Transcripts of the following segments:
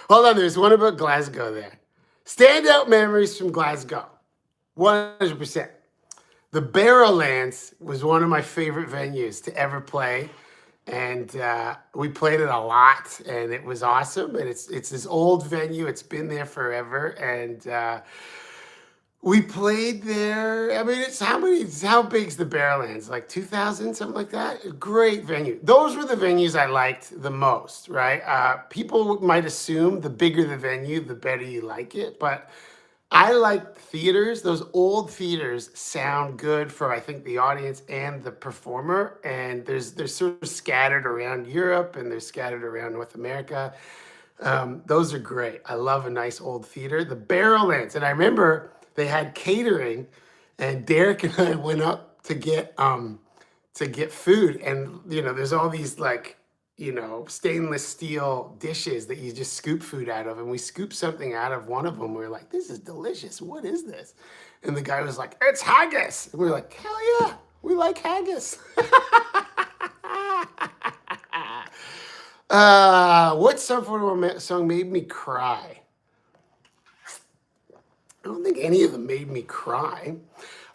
Hold on, there's one about Glasgow there. Standout memories from Glasgow. 100%. The Barrowlands was one of my favorite venues to ever play. And we played it a lot, and it was awesome. And it's this old venue. It's been there forever. And we played there. I mean, how big's the Barrowlands? Like 2,000, something like that? Great venue. Those were the venues I liked the most, right? People might assume the bigger the venue, the better you like it. But I like theaters. Those old theaters sound good for, I think, the audience and the performer. And they're sort of scattered around Europe, and they're scattered around North America. Those are great. I love a nice old theater. The Barrowlands, and I remember they had catering, and Derek and I went up to get food, and there's all these like stainless steel dishes that you just scoop food out of. And we scooped something out of one of them. We were like, this is delicious. What is this? And the guy was like, it's haggis. And we were like, hell yeah, we like haggis. What Sum41 song made me cry? I don't think any of them made me cry.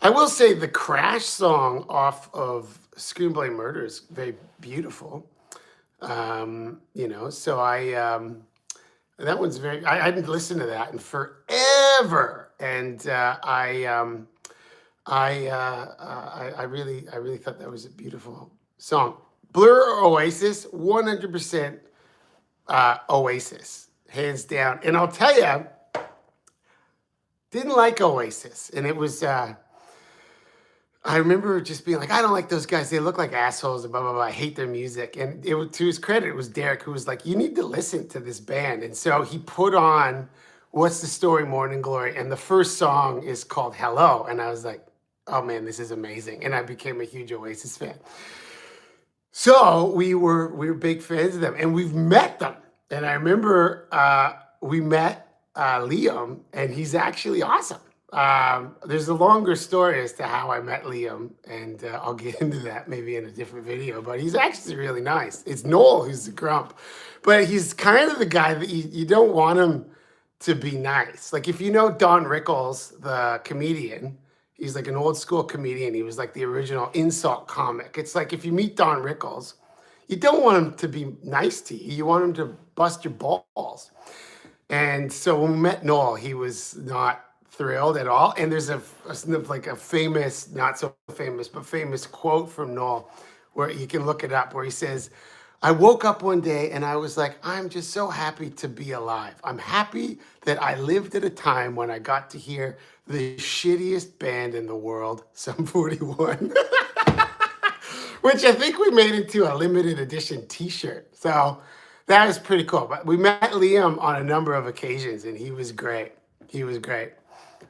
I will say the Crash song off of Screenplay Murder is very beautiful. So that one's I hadn't listened to that in forever. And I really thought that was a beautiful song. Blur or Oasis, 100% Oasis, hands down. And I'll tell you, didn't like Oasis. And it was, I remember just being like, I don't like those guys. They look like assholes, blah, blah, blah. I hate their music. And to his credit, it was Derek who was like, you need to listen to this band. And so he put on What's the Story, Morning Glory. And the first song is called Hello. And I was like, oh man, this is amazing. And I became a huge Oasis fan. So we were big fans of them, and we've met them. And I remember we met Liam, and he's actually awesome. There's a longer story as to how I met Liam, and I'll get into that maybe in a different video, but he's actually really nice. It's Noel who's the grump, but he's kind of the guy that you don't want him to be nice. Like if you know Don Rickles, the comedian, he's like an old school comedian. He was like the original insult comic. It's like if you meet Don Rickles, you don't want him to be nice to you. You want him to bust your balls. And so when we met Noel, he was not thrilled at all. And there's a famous, not so famous, but famous quote from Noel where you can look it up, where he says, I woke up one day and I was like, I'm just so happy to be alive. I'm happy that I lived at a time when I got to hear the shittiest band in the world, Sum41, which I think we made into a limited edition t-shirt. So that was pretty cool. But we met Liam on a number of occasions, and he was great. He was great.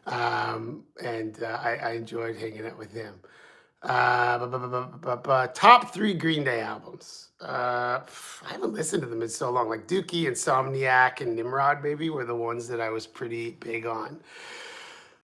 I enjoyed hanging out with him. Top 3 Green Day albums. I haven't listened to them in so long. Like Dookie, Insomniac, and Nimrod maybe were the ones that I was pretty big on.